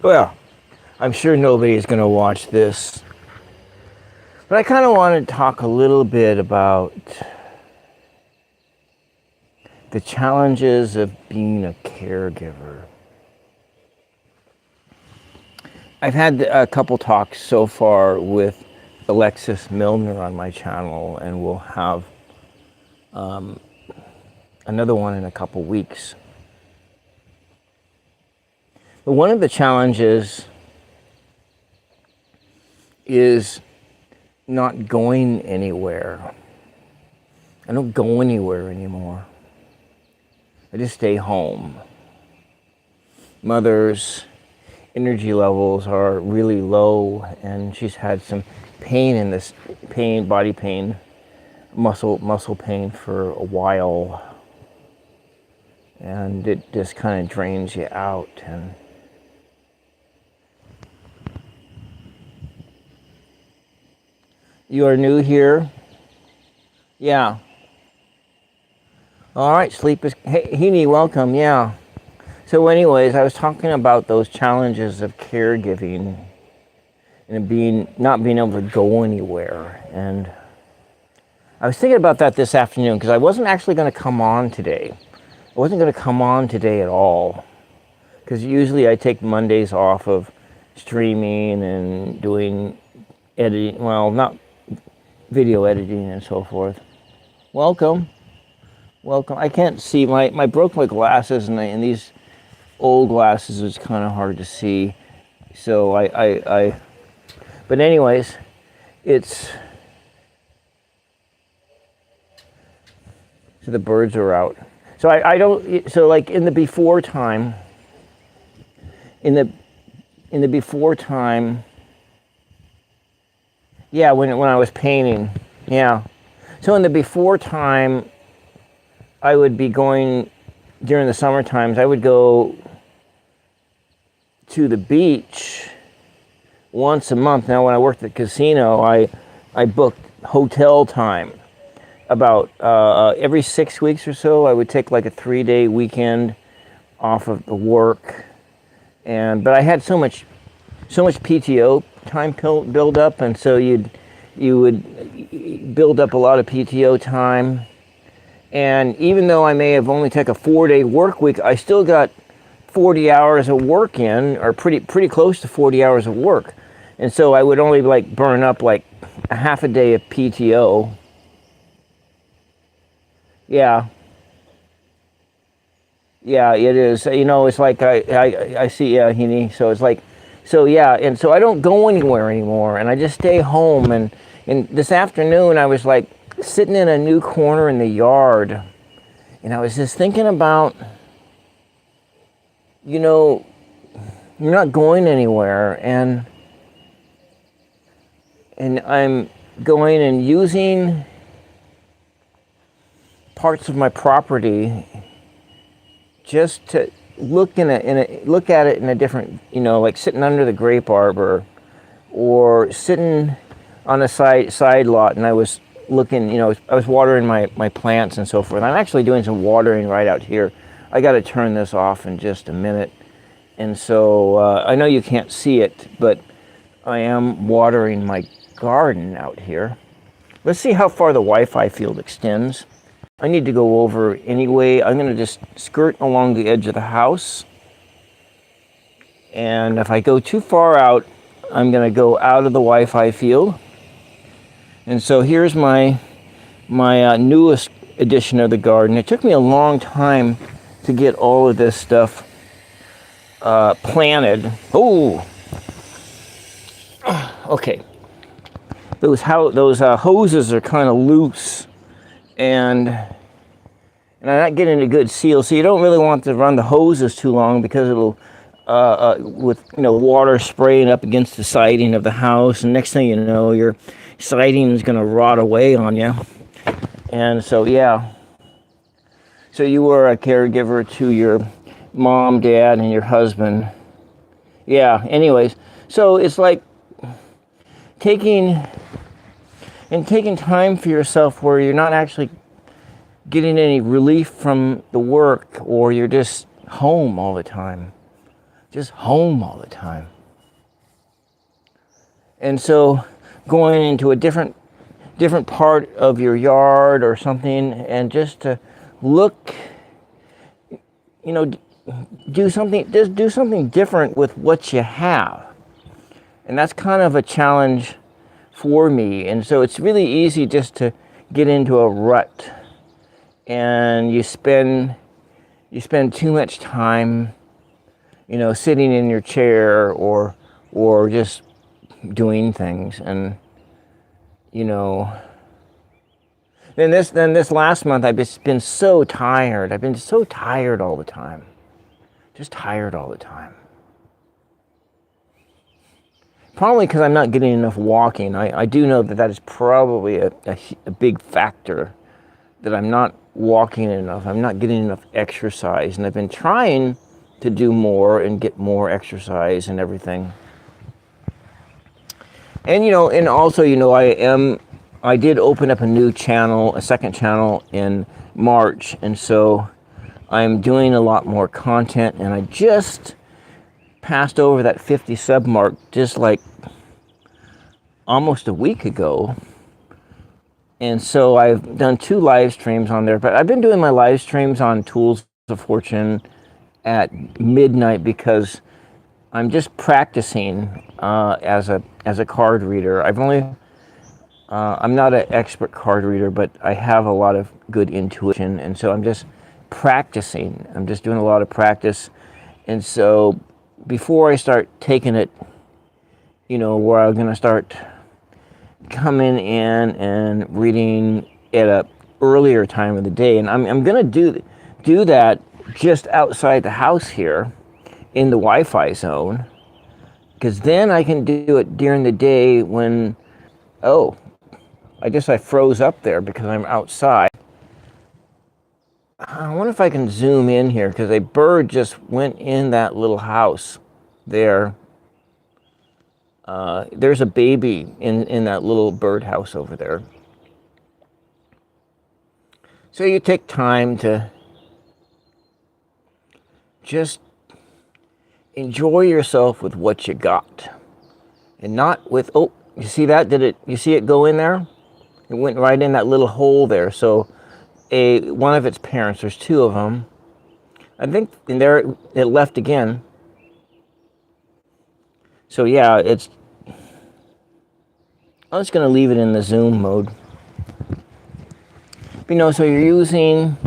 Well, I'm sure nobody's going to watch this, but I kind of want to talk a little bit about the challenges of being a caregiver. I've had a couple talks so far with Alexis Milner on my channel, and we'll have another one in a couple weeks. But one of the challenges is not going anywhere. I don't go anywhere anymore. I just stay home. Mother's energy levels are really low, and she's had some pain in this body pain, muscle pain for a while, and it just kind of drains you out. And you are new here? Yeah. All right, sleep is... Hey, Heaney, welcome, yeah. So anyways, I was talking about those challenges of caregiving and not being able to go anywhere. And I was thinking about that this afternoon because I wasn't actually going to come on today. I wasn't going to come on today at all, because usually I take Mondays off of streaming and doing editing, well, not video editing and so forth. Welcome. I can't see, I broke my glasses, and these old glasses is kind of hard to see. So but anyways, so the birds are out. So I don't, so like in the before time, yeah, when I was painting, yeah. So in the before time, I would be going, during the summer times, I would go to the beach once a month. Now when I worked at the casino, I booked hotel time. About every 6 weeks or so, I would take like a 3-day weekend off of the work. But I had so much PTO time build up, and so you would build up a lot of PTO time. And even though I may have only taken a 4-day work week, I still got 40 hours of work in, or pretty close to 40 hours of work. And so I would only like burn up like a half a day of PTO. Yeah, it is. You know, it's like I see, yeah, Heaney. So it's like, so yeah, and so I don't go anywhere anymore, and I just stay home. And this afternoon, I was like sitting in a new corner in the yard, and I was just thinking about, you know, you're not going anywhere, and I'm going and using parts of my property just to look at it in a different, you know, like sitting under the grape arbor, or sitting on a side lot, and I was looking, you know, I was watering my plants and so forth. I'm actually doing some watering right out here. I got to turn this off in just a minute. And so I know you can't see it, but I am watering my garden out here. Let's see how far the Wi-Fi field extends. I need to go over anyway. I'm going to just skirt along the edge of the house. And if I go too far out, I'm going to go out of the Wi-Fi field. And so here's my newest edition of the garden. It took me a long time to get all of this stuff planted. Oh, okay. Those hoses are kind of loose, and I'm not getting a good seal. So you don't really want to run the hoses too long, because it'll with, you know, water spraying up against the siding of the house, and next thing you know, your siding is going to rot away on you. And so, yeah. So you were a caregiver to your mom, dad, and your husband. Yeah, anyways. So it's like taking time for yourself where you're not actually getting any relief from the work, or you're just home all the time. just home all the time. And so going into a different part of your yard or something, and just to look, you know, do something different with what you have. And that's kind of a challenge for me. And so it's really easy just to get into a rut, and you spend too much time, you know, sitting in your chair or just doing things. And you know, then this last month I've just been so tired. I've been so tired all the time. Just tired all the time. Probably because I'm not getting enough walking. I do know that is probably a big factor, that I'm not walking enough. I'm not getting enough exercise. And I've been trying to do more and get more exercise and everything. And, you know, and also, you know, I did open up a new channel, a second channel in March. And so I'm doing a lot more content, and I just passed over that 50 sub mark just like almost a week ago. And so I've done 2 live streams on there, but I've been doing my live streams on Tools of Fortune at midnight because I'm just practicing as a card reader. I'm not an expert card reader, but I have a lot of good intuition, and so I'm just practicing. I'm just doing a lot of practice. And so before I start taking it, you know, where I'm going to start coming in and reading at a earlier time of the day, and I'm going to do that just outside the house here in the Wi-Fi zone, because then I can do it during the day when, oh, I guess I froze up there because I'm outside. I wonder if I can zoom in here, because a bird just went in that little house there. There's a baby in that little birdhouse over there. So you take time to just enjoy yourself with what you got, and not with, oh, you see that? You see it go in there? It went right in that little hole there. So one of its parents, there's 2 of them, I think, and there it left again. So yeah, I'm just going to leave it in the zoom mode. You know, so you're using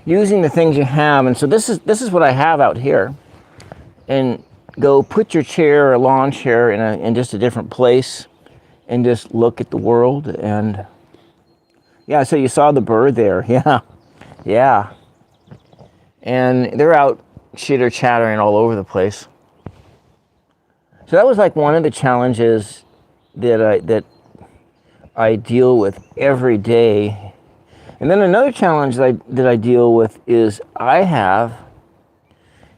the things you have. And so this is what I have out here. And go put your chair or lawn chair in just a different place, and just look at the world. And yeah, so you saw the bird there. Yeah. And they're out chitter chattering all over the place. So that was like one of the challenges that I deal with every day. And then another challenge that I deal with is I have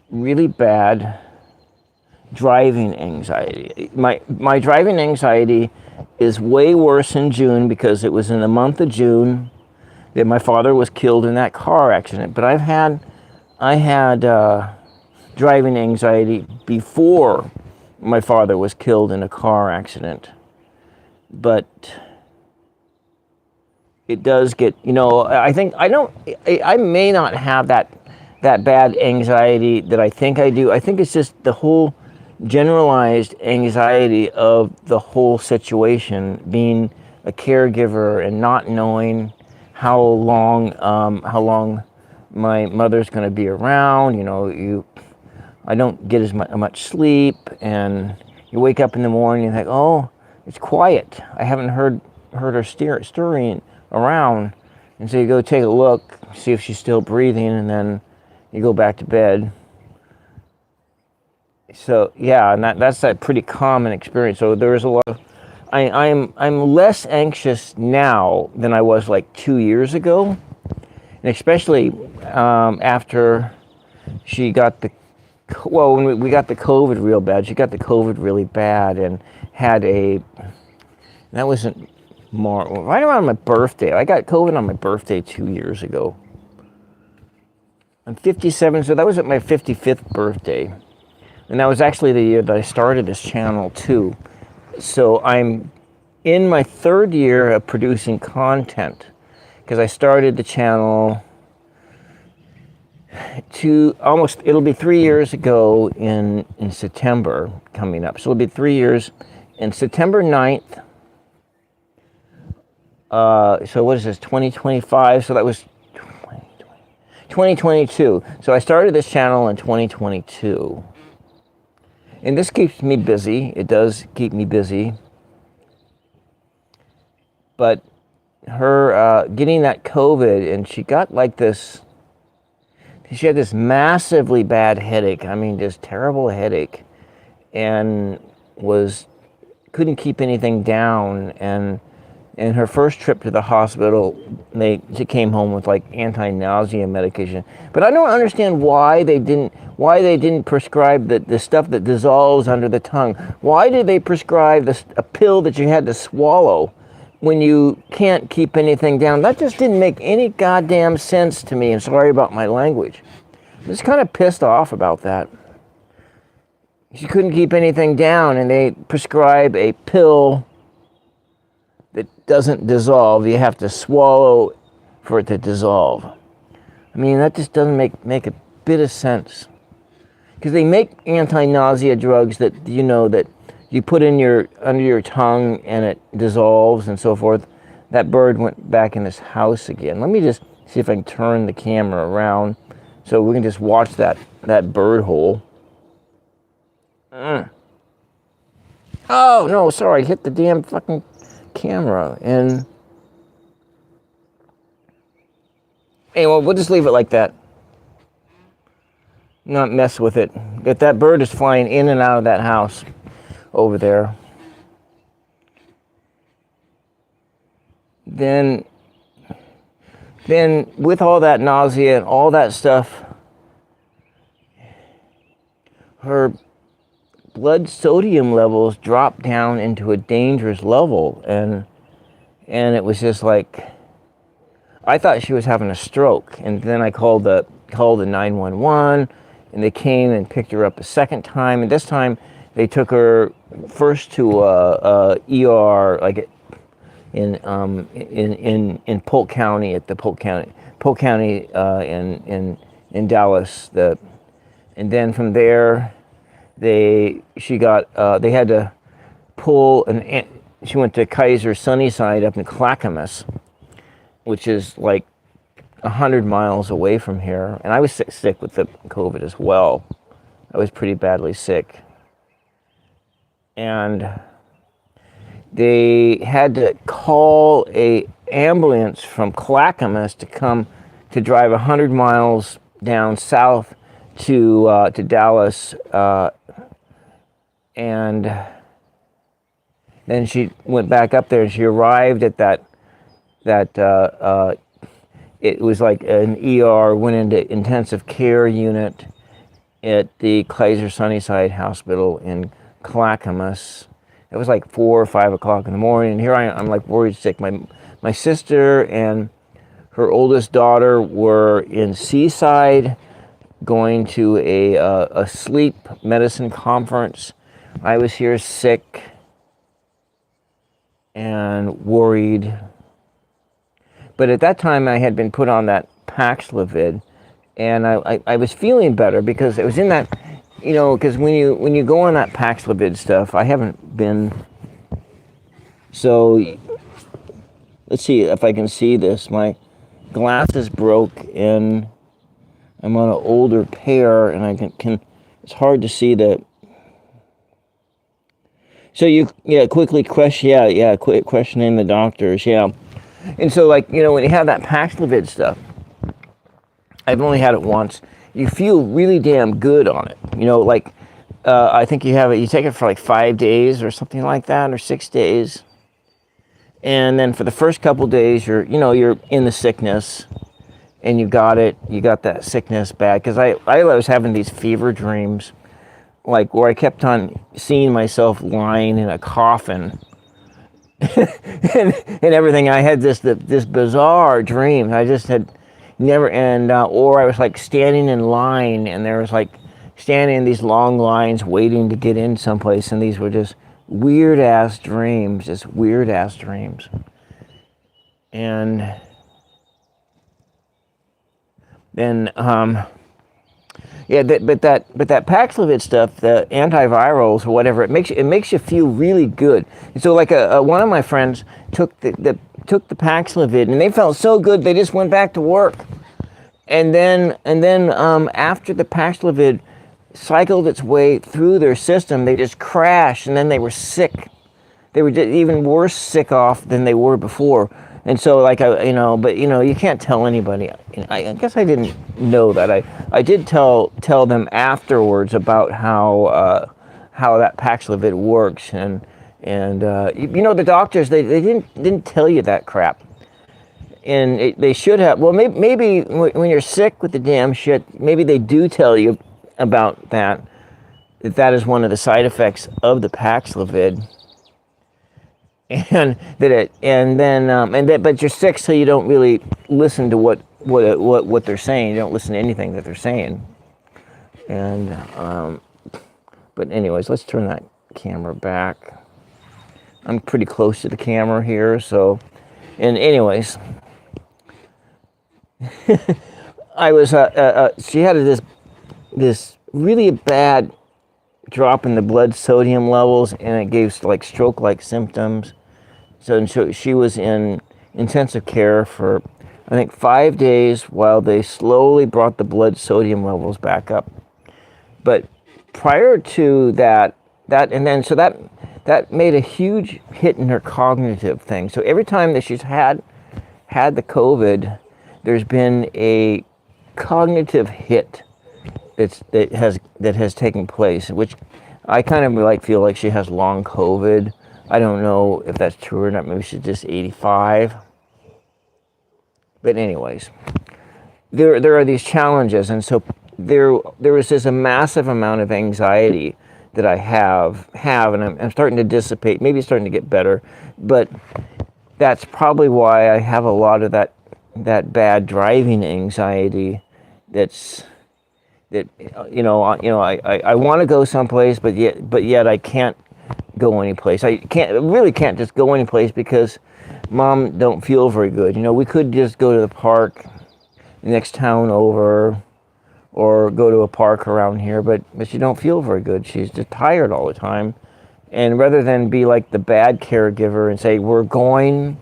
really bad driving anxiety. My driving anxiety is way worse in June, because it was in the month of June that my father was killed in that car accident. But I had driving anxiety before my father was killed in a car accident. But it does get, you know, I may not have that bad anxiety that I think I do. I think it's just the whole generalized anxiety of the whole situation, being a caregiver and not knowing how long my mother's going to be around. You know, I don't get as much sleep, and you wake up in the morning and think, oh, it's quiet. I haven't heard her stirring around. And so you go take a look, see if she's still breathing, and then you go back to bed. So yeah, and that's a pretty common experience. So there's a lot of, I'm less anxious now than I was like 2 years ago, and especially after she got when we got the COVID real bad. She got the COVID really bad and had that wasn't right around my birthday. I got COVID on my birthday 2 years ago. I'm 57, so that was at my 55th birthday. And that was actually the year that I started this channel too. So I'm in my 3rd year of producing content, because I started the channel it'll be 3 years ago in September coming up. So it'll be 3 years in September 9th. So what is this, 2025? So that was 2022. So I started this channel in 2022. And this keeps me busy. It does keep me busy. But her getting that COVID, and she got like this, she had this massively bad headache. I mean, just terrible headache. And couldn't keep anything down. And her first trip to the hospital, she came home with like anti-nausea medication. But I don't understand why they didn't prescribe the stuff that dissolves under the tongue. Why did they prescribe a pill that you had to swallow when you can't keep anything down? That just didn't make any goddamn sense to me. And sorry about my language. I'm just kind of pissed off about that. She couldn't keep anything down, and they prescribe a pill that doesn't dissolve. You have to swallow for it to dissolve. I mean, that just doesn't make a bit of sense. Because they make anti-nausea drugs that that you put under your tongue and it dissolves and so forth. That bird went back in his house again. Let me just see if I can turn the camera around so we can just watch that bird hole. Oh no, sorry, hit the damn fucking camera. And anyway, we'll just leave it like that. Not mess with it. If that bird is flying in and out of that house over there, then with all that nausea and all that stuff, her blood sodium levels dropped down into a dangerous level, and it was just like, I thought she was having a stroke. And then I called the 911, and they came and picked her up a second time, and this time they took her first to ER, like in Polk County, at the Polk County in Dallas. And then from there, they had to pull she went to Kaiser Sunnyside up in Clackamas, which is like 100 miles away from here. And I was sick with the COVID as well. I was pretty badly sick. And they had to call a ambulance from Clackamas to come to drive 100 miles down south to Dallas, and then she went back up there, and she arrived at that it was like an ER, went into intensive care unit at the Kaiser Sunnyside Hospital in Clackamas. It was like 4 or 5 o'clock in the morning, and here I'm like worried sick. My sister and her oldest daughter were in Seaside, going to a sleep medicine conference. I was here sick and worried. But at that time, I had been put on that Paxlovid, and I was feeling better, because it was in that, because when you go on that Paxlovid stuff, I haven't been. So let's see if I can see this. My glasses broke, and I'm on an older pair, and I can it's hard to see the. So quickly question, quit questioning the doctors, And so, like, when you have that Paxlovid stuff, I've only had it once, you feel really damn good on it. I think you take it for like 5 days or something like that, or 6 days. And then for the first couple days, you're in the sickness, and you got that sickness bad. Because I was having these fever dreams, like where I kept on seeing myself lying in a coffin. and everything. I had this bizarre dream. I just had never, or I was like standing in line, and there was like standing in these long lines waiting to get in someplace, and these were just weird-ass dreams, And then, yeah, but that Paxlovid stuff, the antivirals or whatever, it makes you feel really good. And so, like one of my friends took the Paxlovid, and they felt so good they just went back to work. And then after the Paxlovid cycled its way through their system, they just crashed, and then they were sick. They were just even worse sick off than they were before. And so, like, you can't tell anybody. I guess I didn't know that. I did tell them afterwards about how that Paxlovid works, and the doctors they didn't tell you that crap, and they should have. Well, maybe when you're sick with the damn shit, maybe they do tell you about that. That is one of the side effects of the Paxlovid. But you're sick, so you don't really listen to what they're saying. You don't listen to anything that they're saying. And but anyways, let's turn that camera back. I'm pretty close to the camera here, so. And anyways, I was she had this really bad drop in the blood sodium levels, and it gave like stroke-like symptoms. So she was in intensive care for, I think, 5 days while they slowly brought the blood sodium levels back up. But prior to that made a huge hit in her cognitive thing. So every time that she's had the COVID, there's been a cognitive hit that has taken place, which I kind of feel like she has long COVID. I don't know if that's true or not. Maybe she's just 85. But anyways, there are these challenges, and so there was a massive amount of anxiety that I have, and I'm starting to dissipate. Maybe it's starting to get better, but that's probably why I have a lot of that bad driving anxiety. I want to go someplace, but yet I can't go anyplace. I really can't just go anyplace because Mom don't feel very good. We could just go to the park next town over, or go to a park around here, but she don't feel very good. She's just tired all the time. And rather than be like the bad caregiver and say, we're going,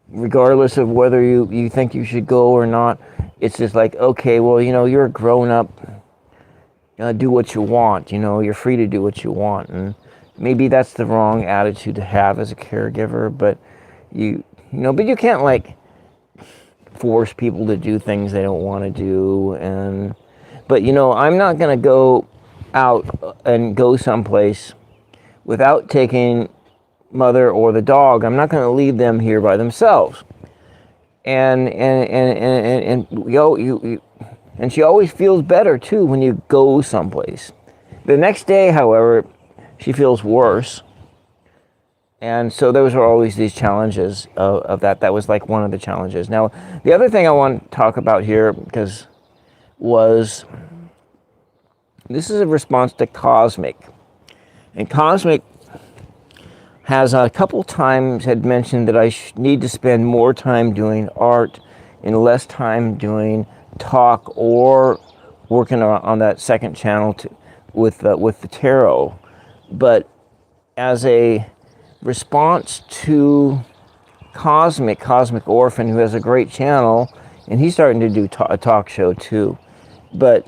regardless of whether you think you should go or not, it's just like, okay, well, you're a grown up, do what you want, you're free to do what you want. And maybe that's the wrong attitude to have as a caregiver, but you can't force people to do things they don't want to do. But I'm not going to go out and go someplace without taking Mother or the dog. I'm not going to leave them here by themselves. And she always feels better too when you go someplace. The next day, however, she feels worse. And so those are always these challenges of that. That was like one of the challenges. Now, the other thing I want to talk about here this is a response to Cosmic. And Cosmic has a couple times had mentioned that I need to spend more time doing art and less time doing talk or working on that second channel with the tarot. But as a response to Cosmic Orphan, who has a great channel, and he's starting to do a talk show too. But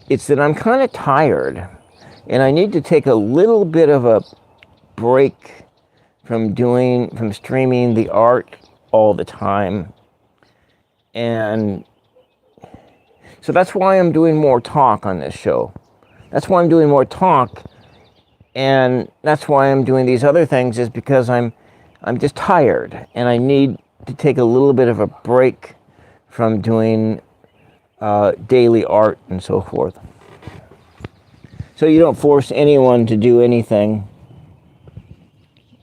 it's that I'm kind of tired, and I need to take a little bit of a break from streaming the art all the time. And so that's why I'm doing more talk on this show. That's why I'm doing more talk, and that's why I'm doing these other things, is because I'm just tired, and I need to take a little bit of a break from doing daily art and so forth. So you don't force anyone to do anything.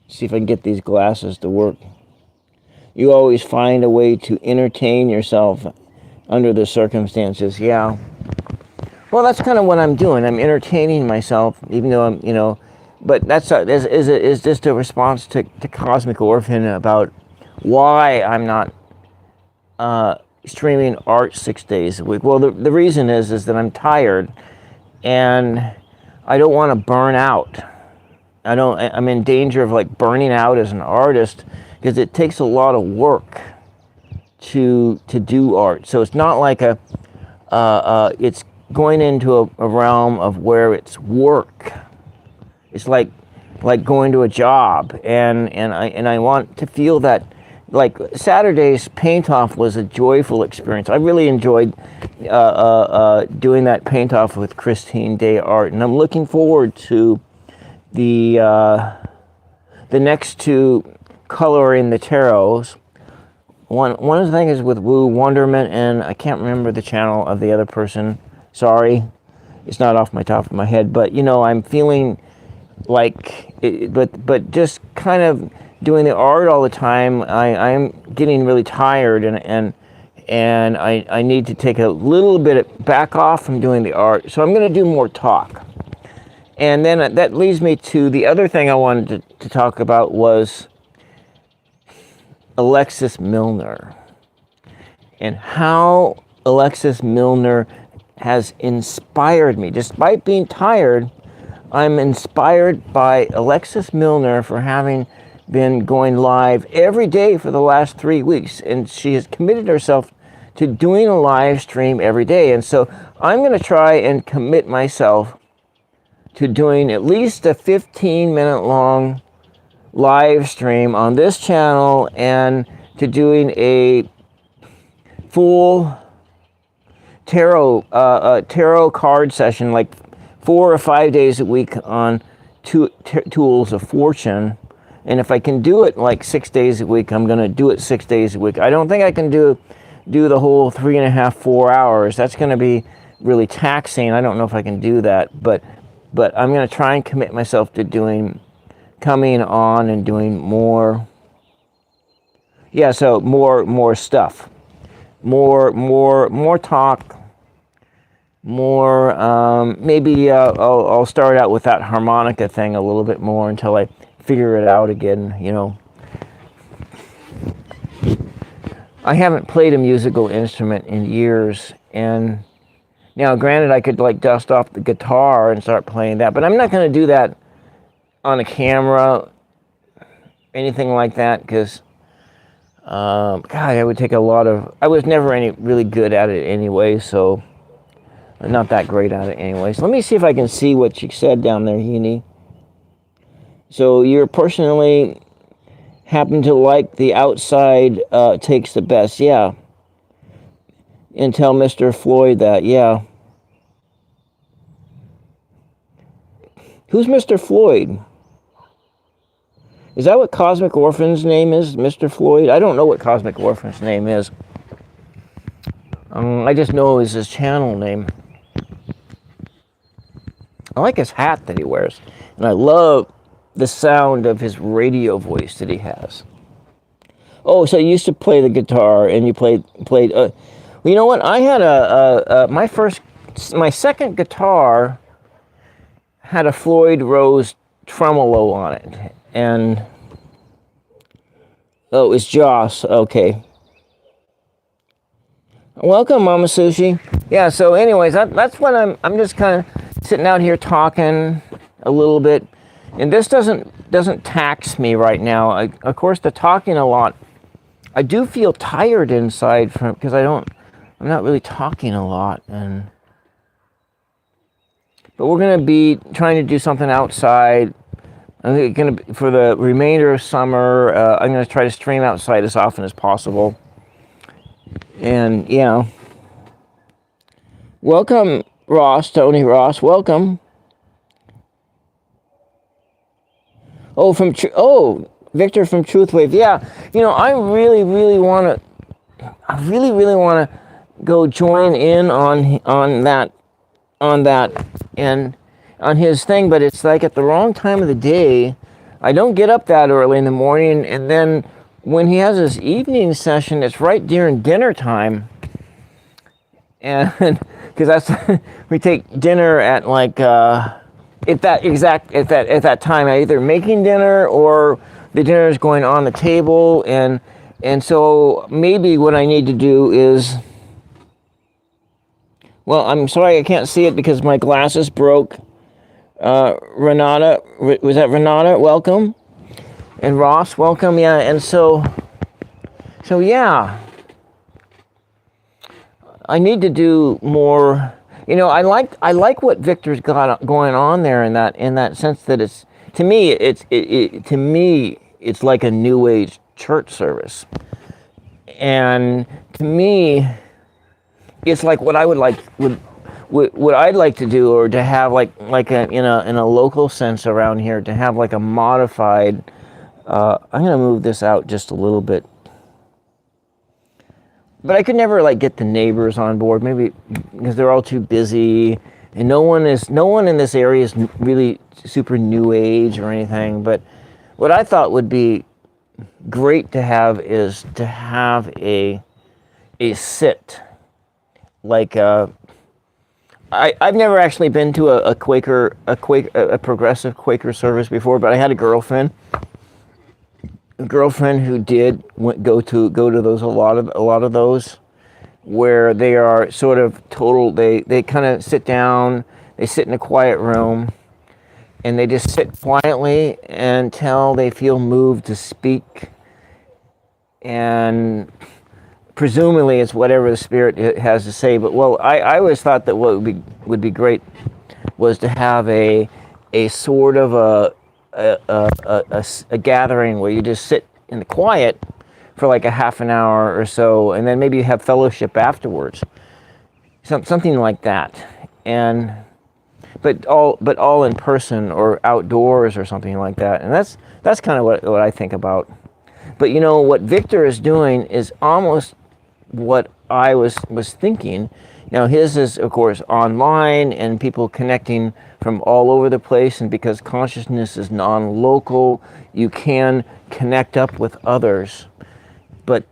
See if I can get these glasses to work. You always find a way to entertain yourself under the circumstances. Yeah. Well, that's kind of what I'm doing. I'm entertaining myself, even though I'm, but that's is just a response to Cosmic Orphan about why I'm not streaming art 6 days a week. Well, the reason is that I'm tired, and I don't want to burn out. I'm in danger of like burning out as an artist because it takes a lot of work to do art. So it's not like it's going into a realm of where it's work. It's like going to a job, and I want to feel that. Like Saturday's paint off was a joyful experience. I really enjoyed doing that paint off with Christine Day Art, and I'm looking forward to the next two coloring the tarots. One of the things is with Woo Wonderment, and I can't remember the channel of the other person. Sorry, it's not off my top of my head, but I'm feeling like it, but just kind of doing the art all the time. I'm getting really tired, and I need to take a little bit back off from doing the art. So I'm going to do more talk. And then that leads me to the other thing I wanted to talk about was Alexis Milner, and how Alexis Milner has inspired me. Despite being tired, I'm inspired by Alexis Milner for having been going live every day for the last 3 weeks, and she has committed herself to doing a live stream every day. And so I'm going to try and commit myself to doing at least a 15-minute long live stream on this channel, and to doing a full tarot card session, like 4 or 5 days a week on Tools of Fortune. And if I can do it like 6 days a week, I'm going to do it 6 days a week. I don't think I can do the whole 3.5, 4 hours. That's going to be really taxing. I don't know if I can do that, but I'm going to try and commit myself to coming on and doing more. Yeah, so more stuff, more talk, more. Maybe I'll start out with that harmonica thing a little bit more until I figure it out again. I haven't played a musical instrument in years, and now granted I could like dust off the guitar and start playing that, but I'm not going to do that on a camera, anything like that, because God, it would take a lot of. I was never really good at it anyway, so I'm not that great at it anyway. So let me see if I can see what you said down there, Heaney. So you personally happen to like the outside takes the best, yeah. And tell Mr. Floyd that, yeah. Who's Mr. Floyd? Is that what Cosmic Orphan's name is, Mr. Floyd? I don't know what Cosmic Orphan's name is. I just know it's his channel name. I like his hat that he wears, and I love the sound of his radio voice that he has. Oh, so you used to play the guitar, and you played. Well, you know what? I had my second guitar had a Floyd Rose tremolo on it, and oh, it's Joss. Okay. Welcome, Mama Sushi. Yeah. So, anyways, that's what I'm just kind of sitting out here talking a little bit. And this doesn't tax me right now. Of course, the talking a lot, I do feel tired inside because I'm not really talking a lot. But we're gonna be trying to do something outside. I'm gonna for the remainder of summer. I'm gonna try to stream outside as often as possible. And yeah, welcome, Tony Ross. Welcome. Oh, Victor from Truthwave. Yeah, I really want to go join in on that and on his thing, but it's like at the wrong time of the day. I don't get up that early in the morning, and then when he has his evening session, it's right during dinner time, and because that's we take dinner at like at that time, either making dinner or the dinner is going on the table, and so maybe what I need to do is, well, I'm sorry I can't see it because my glasses broke. Renata, was that Renata? Welcome. And Ross, welcome. Yeah, and so yeah, I need to do more. You know, I like what Victor's got going on there in that sense that it's, to me it's like a new age church service, and to me it's like what I would like what I'd like to do, or to have like in a local sense around here, to have like a modified. I'm gonna move this out just a little bit, but I could never like get the neighbors on board, maybe because they're all too busy, and no one in this area is really super new age or anything. But what I thought would be great to have is to have a sit, like I've never actually been to a progressive Quaker service before, but I had a girlfriend who did go to those, a lot of those, where they are sort of total. They kind of sit down. They sit in a quiet room, and they just sit quietly until they feel moved to speak, and presumably it's whatever the Spirit has to say. But well, I always thought that what would be great was to have a sort of a gathering where you just sit in the quiet for like a half an hour or so, and then maybe you have fellowship afterwards, something like that, but all in person or outdoors or something like that. And that's kind of what I think about. But you know what Victor is doing is almost what I was thinking. Now his is of course online and people connecting from all over the place, and because consciousness is non-local, you can connect up with others. But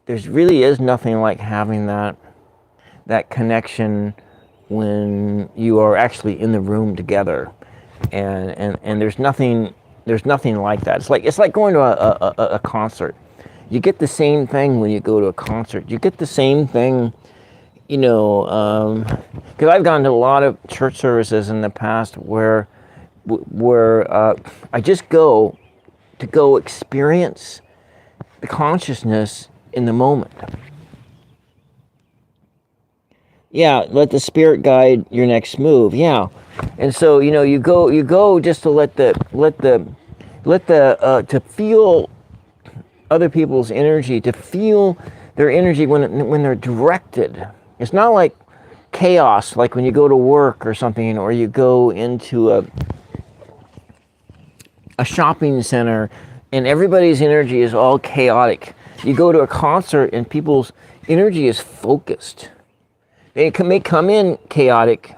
there's really is nothing like having that connection when you are actually in the room together, and there's nothing like that. It's like going to a concert. You get the same thing when you go to a concert. You get the same thing, you know, because I've gone to a lot of church services in the past where I just go experience the consciousness in the moment. Yeah, let the Spirit guide your next move. Yeah, and so you know, you go just to let the to feel other people's energy, to feel their energy when they're directed. It's not like chaos, like when you go to work or something, or you go into a shopping center and everybody's energy is all chaotic. You go to a concert and people's energy is focused. It may come in chaotic,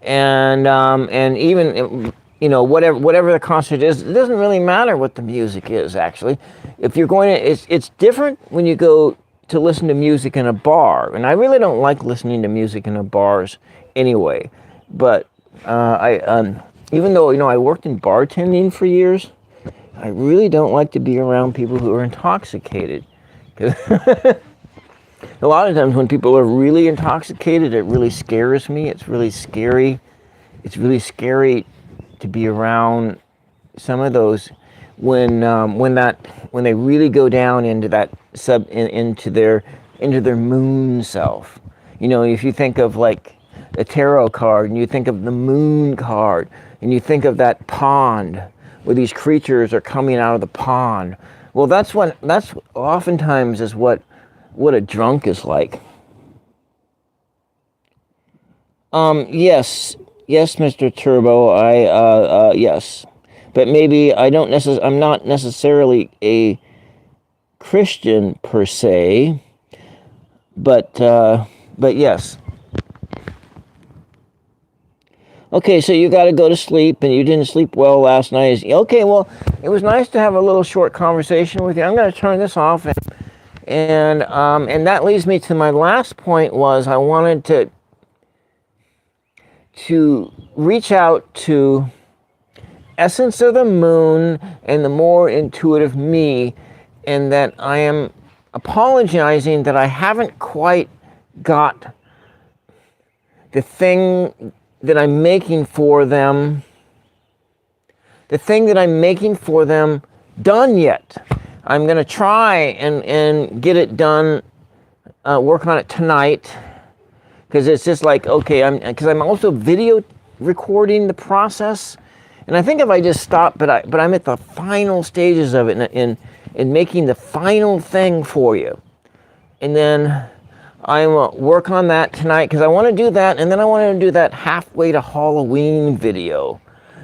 and even, you know, whatever the concert is, it doesn't really matter what the music is. Actually, if you're going to, it's different when you go to listen to music in a bar, and I really don't like listening to music in the bars anyway. But even though, you know, I worked in bartending for years, I really don't like to be around people who are intoxicated. A lot of times when people are really intoxicated, it really scares me. It's really scary. It's really scary to be around some of those when they really go down into that into their moon self. You know, if you think of like a tarot card, and you think of the moon card, and you think of that pond where these creatures are coming out of the pond. Well, that's oftentimes is what a drunk is like. Yes, Mr. Turbo. Yes, but maybe I'm not necessarily a Christian per se, but yes. Okay, so you got to go to sleep, and you didn't sleep well last night. Okay, well, it was nice to have a little short conversation with you. I'm going to turn this off, and that leads me to my last point. Was I wanted to to reach out to essence of the moon and the more intuitive me, and that I am apologizing that I haven't quite got the thing that I'm making for them, done yet. I'm going to try and get it done, work on it tonight, because it's just like, okay, because I'm also video recording the process, and I think if I just stop, but I'm at the final stages of it in making the final thing for you, and then I will work on that tonight, because I want to do that, and then I want to do that halfway to Halloween video.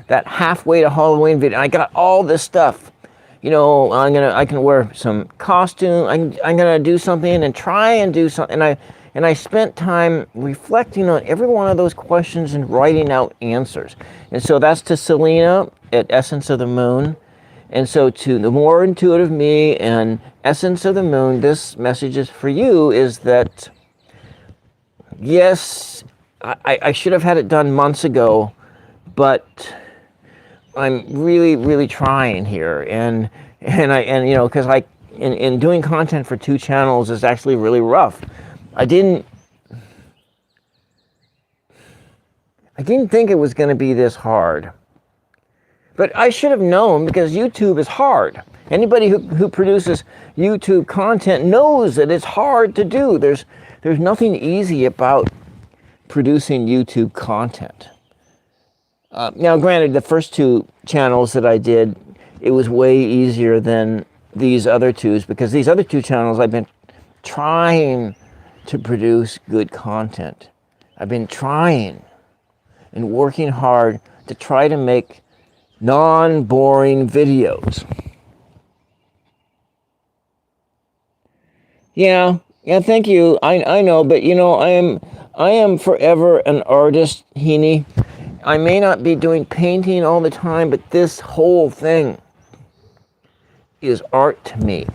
I got all this stuff. You know, I can wear some costume. I'm gonna do something and try and do something. And I spent time reflecting on every one of those questions and writing out answers. And so that's to Selena at Essence of the Moon. And so to the more intuitive me and Essence of the Moon, this message is for you, is that, yes, I should have had it done months ago, but I'm really, really trying here. And you know, because in doing content for 2 channels is actually really rough. I didn't think it was going to be this hard. But I should have known, because YouTube is hard. Anybody who produces YouTube content knows that it's hard to do. There's nothing easy about producing YouTube content. Now, granted, the first 2 channels that I did, it was way easier than these other 2s, because these other 2 channels I've been trying to produce good content. I've been trying and working hard to try to make non-boring videos. Yeah, thank you. I know, but you know, I am forever an artist, Heaney. I may not be doing painting all the time, but this whole thing is art to me.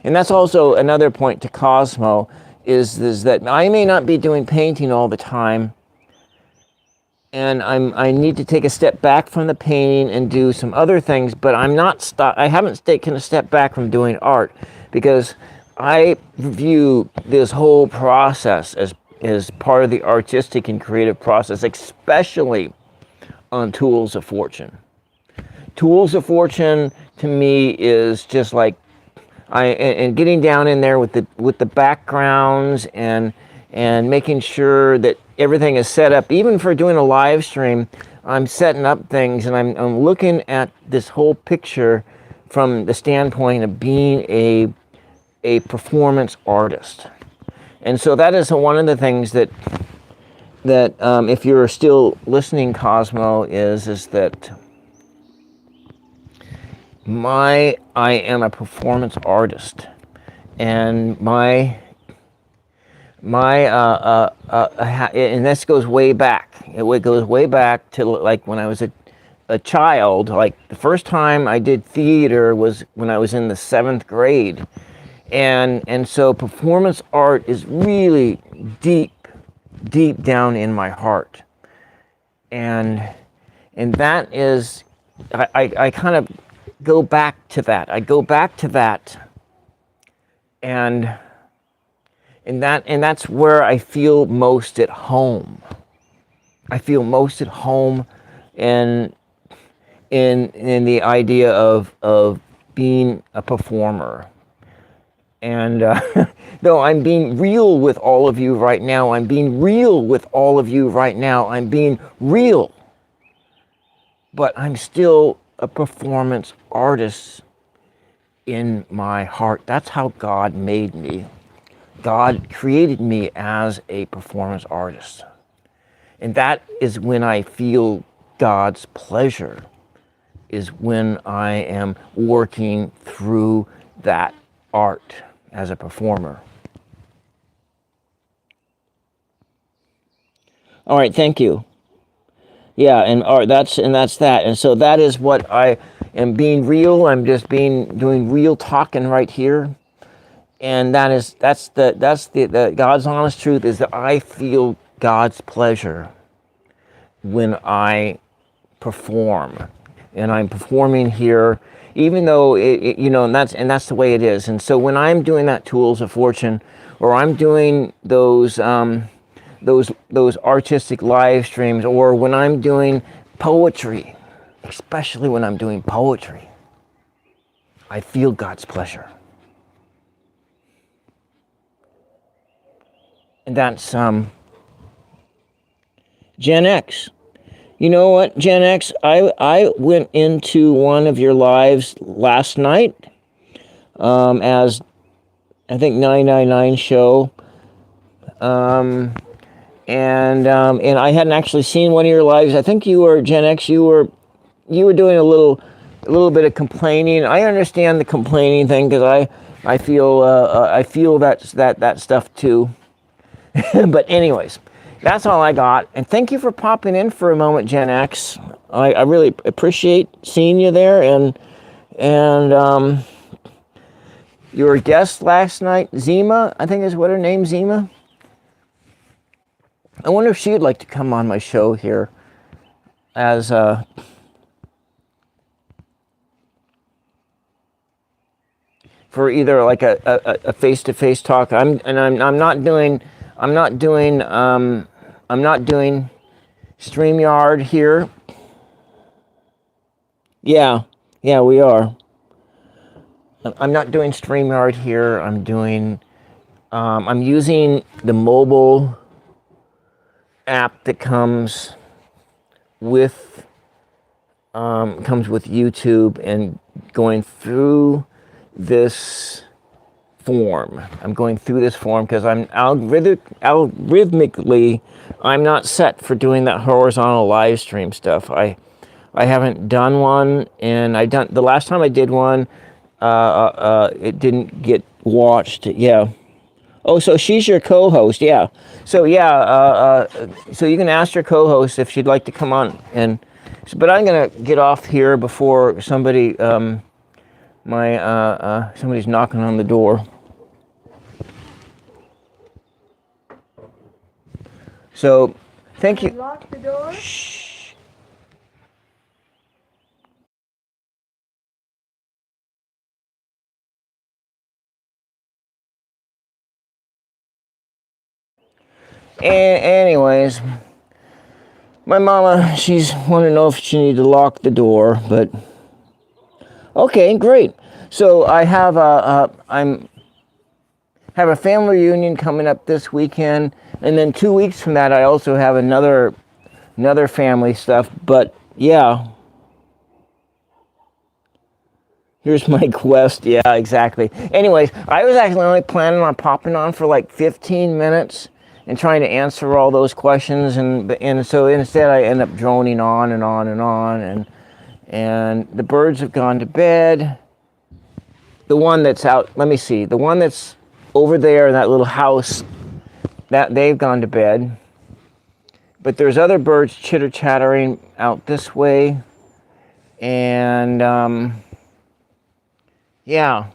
And that's also another point to Cosmo, is that I may not be doing painting all the time, and I need to take a step back from the painting and do some other things, but I haven't taken a step back from doing art, because I view this whole process as part of the artistic and creative process, especially on Tools of Fortune. Tools of Fortune to me is just like, and getting down in there with the backgrounds and making sure that everything is set up. Even for doing a live stream, I'm setting up things, and I'm looking at this whole picture from the standpoint of being a performance artist. And so that is one of the things that if you're still listening, Cosmo, is that I am a performance artist, and and this goes way back. It goes way back to like when I was a child. Like the first time I did theater was when I was in the 7th grade, and so performance art is really deep down in my heart, and that is I kind of go back to that. I go back to that, and that's where I feel most at home. I feel most at home in the idea of being a performer. And though I'm being real with all of you right now, I'm being real, but I'm still a performance artist in my heart. That's how God made me. God created me as a performance artist. And that is when I feel God's pleasure, is when I am working through that art as a performer. All right, thank you. Yeah, and art, that's that. And so that is what I am being real. I'm just doing real talking right here. And that's the God's honest truth, is that I feel God's pleasure when I perform, and I'm performing here, even though you know, and that's the way it is. And so when I'm doing that Tools of Fortune, or I'm doing those artistic live streams, or when I'm doing poetry, especially when I'm doing poetry, I feel God's pleasure. And that's Gen X. You know what, Gen X? I went into one of your lives last night as, I think, 999 show. And I hadn't actually seen one of your lives. I think you were Gen X. You were doing a little bit of complaining. I understand the complaining thing, because I feel that stuff too. But anyways, that's all I got. And thank you for popping in for a moment, Gen X. I really appreciate seeing you there. And your guest last night, Zema, I think is what her name, Zema. I wonder if she would like to come on my show here as for either like a face-to-face talk. I'm not doing StreamYard here. Yeah, we are. I'm not doing StreamYard here. I'm using the mobile app that comes with YouTube, and going through this form. I'm going through this form because I'm algorithmically, I'm not set for doing that horizontal live stream stuff. I haven't done one, and the last time I did one, it didn't get watched. Yeah. Oh, so she's your co-host. Yeah. So yeah. So you can ask your co-host if she'd like to come on, but I'm gonna get off here before somebody somebody's knocking on the door. So, thank you. Lock the door. Shh. Anyways, my mama, she's wanting to know if she needs to lock the door, but okay, great. So I have a family reunion coming up this weekend, and then 2 weeks from that, I also have another family stuff. But yeah, here's my quest. Yeah, exactly. Anyways, I was actually only planning on popping on for like 15 minutes and trying to answer all those questions, and so instead I end up droning on and on and on, and the birds have gone to bed. The one that's out, let me see, the one that's over there in that little house, that they've gone to bed. But there's other birds chitter-chattering out this way, and yeah.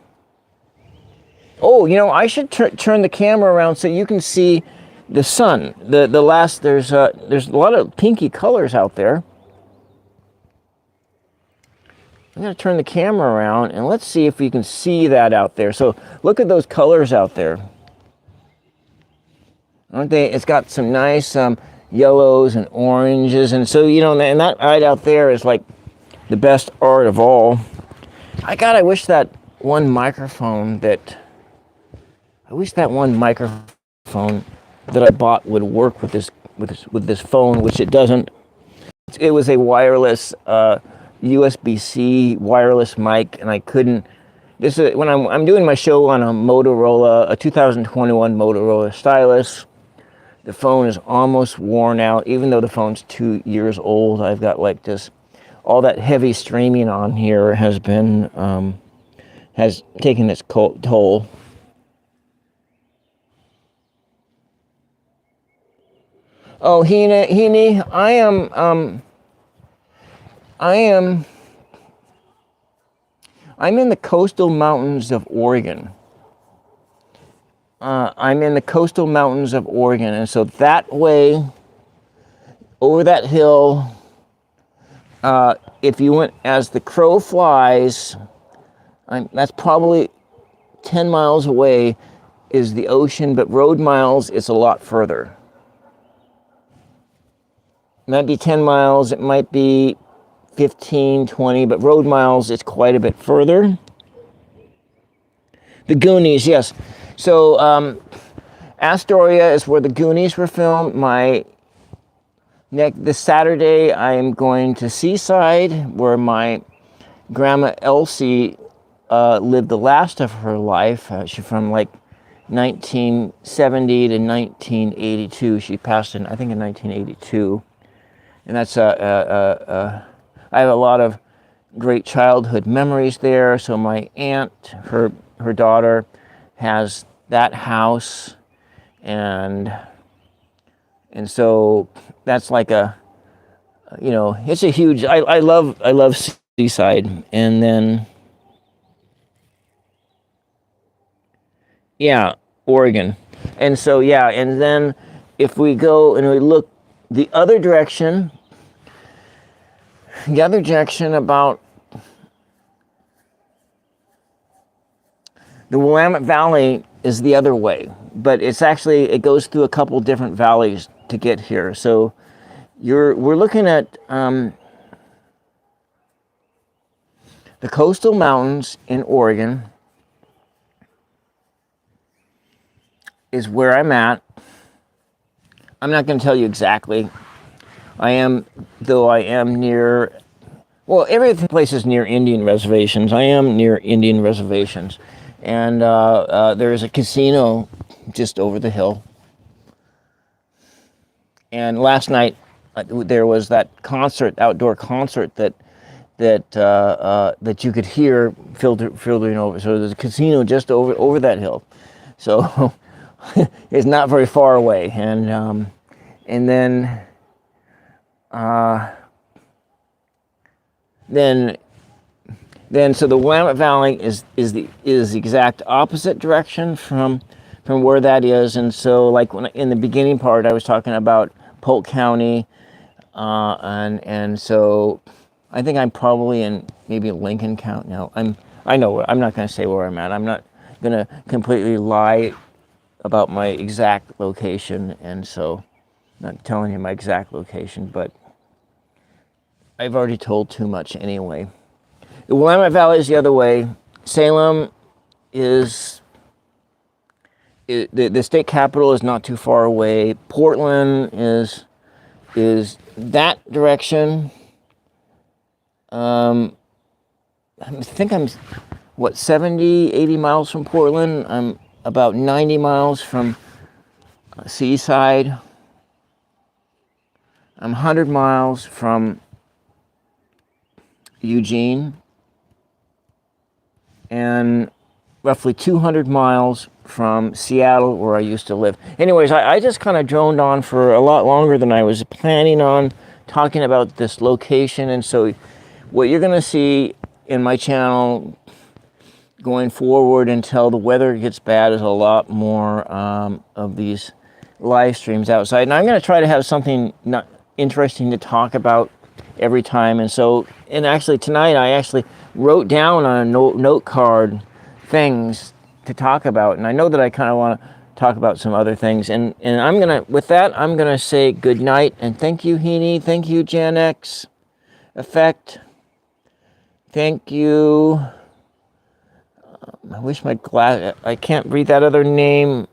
Oh, you know, I should turn the camera around so you can see the sun. There's a lot of pinky colors out there. I'm going to turn the camera around, and let's see if we can see that out there. So look at those colors out there. Aren't they? It's got some nice yellows and oranges. And so, you know, and that right out there is like the best art of all. I wish that one microphone that I bought would work with this phone, which it doesn't. It was a wireless USB-C wireless mic, and I couldn't. This is when I'm doing my show on a Motorola, a 2021 Motorola stylus. The phone is almost worn out, even though the phone's 2 years old. I've got like this, all that heavy streaming on here has taken its toll. Oh, Heaney, I'm in the coastal mountains of Oregon. And so that way, over that hill, if you went as the crow flies, that's probably 10 miles away is the ocean, but road miles, it's a lot further. It might be 10 miles, it might be 15, 20, but road miles, it's quite a bit further. The Goonies, yes. So Astoria is where the Goonies were filmed. This Saturday, I'm going to Seaside, where my grandma Elsie lived the last of her life. She's from like 1970 to 1982. She passed in, I think, in 1982. And that's I have a lot of great childhood memories there. So my aunt, her daughter, has that house, and so that's like it's a huge. I love Seaside, and then Oregon, and so and then if we go and we look the other direction about the Willamette Valley is the other way, but it goes through a couple different valleys to get here. So we're looking at the coastal mountains in Oregon is where I'm at. I'm not going to tell you exactly. I am near, well, every place is near Indian reservations. I am near Indian reservations. And there is a casino just over the hill. And last night there was that outdoor concert that you could hear filtering over. So there's a casino just over that hill. So it's not very far away. And then so the Willamette Valley is the exact opposite direction from where that is. And so like in the beginning part I was talking about Polk County, and so I think I'm probably in maybe Lincoln County. No, I'm not going to say where I'm at. I'm not going to completely lie about my exact location, and so I'm not telling you my exact location, but I've already told too much anyway. The Willamette Valley is the other way. Salem is the state capital is not too far away. Portland is that direction. I think I'm 70, 80 miles from Portland. I'm about 90 miles from Seaside. I'm 100 miles from Eugene, and roughly 200 miles from Seattle, where I used to live. Anyways, I just kind of droned on for a lot longer than I was planning on talking about this location. And so what you're going to see in my channel going forward until the weather gets bad is a lot more of these live streams outside. And I'm going to try to have something not interesting to talk about every time. And so, and actually tonight I actually wrote down on a note card things to talk about, and I know that I kind of want to talk about some other things, and with that I'm gonna say good night, and thank you Heaney, thank you Gen X Effect, thank you, I wish my glass, I can't read that other name,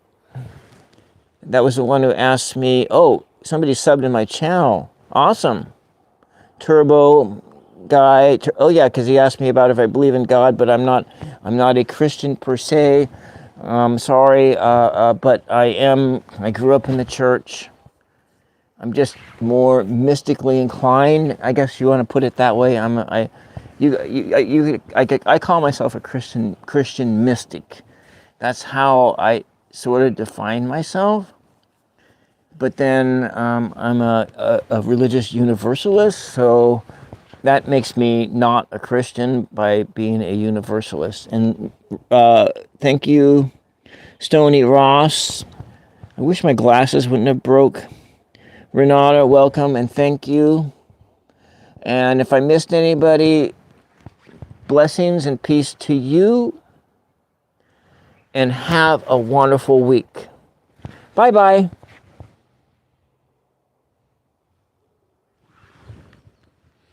that was the one who asked me, oh, somebody subbed in my channel, awesome, Turbo guy, oh yeah, because he asked me about if I believe in God, but I'm not a Christian per se. Sorry, but I grew up in the church. I'm just more mystically inclined, I guess you want to put it that way. I call myself a Christian mystic. That's how I sort of define myself. But then I'm a religious universalist, so that makes me not a Christian by being a universalist. And thank you, Stony Ross. I wish my glasses wouldn't have broke. Renata, welcome and thank you. And if I missed anybody, blessings and peace to you. And have a wonderful week. Bye-bye.